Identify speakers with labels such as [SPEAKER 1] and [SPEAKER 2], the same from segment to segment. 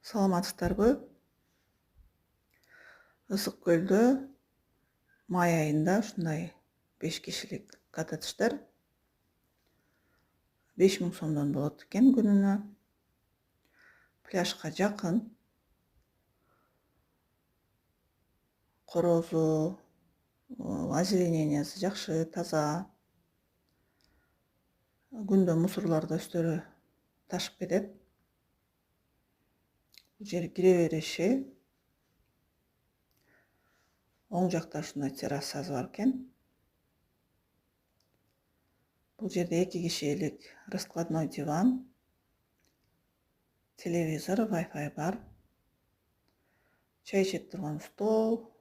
[SPEAKER 1] Саламатсыздарбы? Ысык көлдө май айында ушундай 5 кишилик коттедждер 5000 сомдон болот экен күнүнө. Пляжга жакын. Корозу, озеленениясы жакшы, таза. Күндө мусорлорду өздөрү ташып кетет. Бул жер кире бериши. Оң жакта ушундай террасасы бар экен. Бул жерде 2 кишилик раскладной диван, телевизор, Wi-Fi бар. Чай ичип турган стол,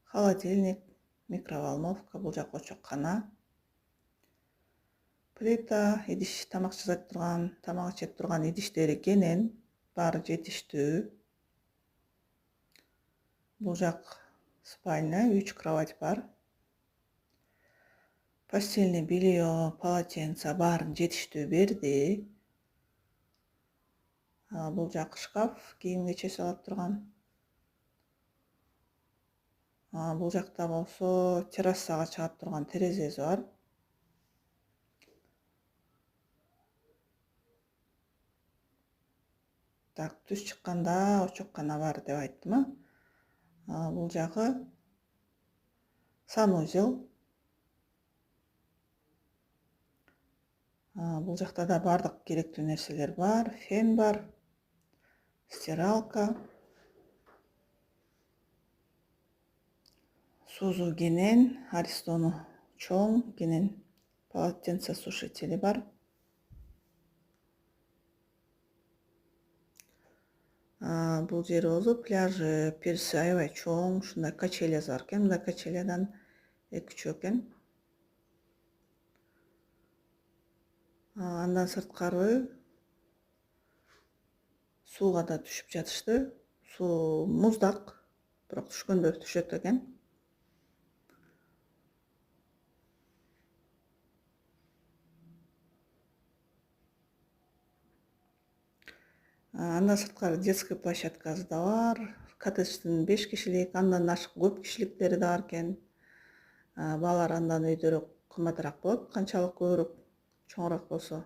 [SPEAKER 1] холодильник, микроволновка, бул жак очоккана. Плита, идиш, тамак жасап турган, тамак ичип турган идиштери кенен, баары жетиштүү. Бул жак спальня, 3 кровать бар. Постельный белье, полотенце баарын жетиштүү берди. Бул жак шкаф, кийим кече салып турган. Бул жакта болсо террасага чыгып турган терезеси бар. Так, түз чыкканда очоккана бар деп айттым. Бул жагы санузел. Бул жакта да бардык керектүү нерселер бар. Фен бар, стиралка, сузуу кенен, Аристону чоң кенен, полотенце сушители бар. Бул жер болсо пляжы, пирси аябай чоң, ушундай качелясы бар экен. Мындай качелядан 2-3 экен. Андан сырткары сууга да түшүп жатышты. Суу муздак, бирок түшкөндө түшөт экен. Андан сырткары детский площадкасы да бар. Коттедждин 5 кишилик, андан ашык көп кишиликтери да бар экен. Балалар андан өйдөрөөк кымбатыраак болот, канчалык көбүрөөк чоңураак болсо.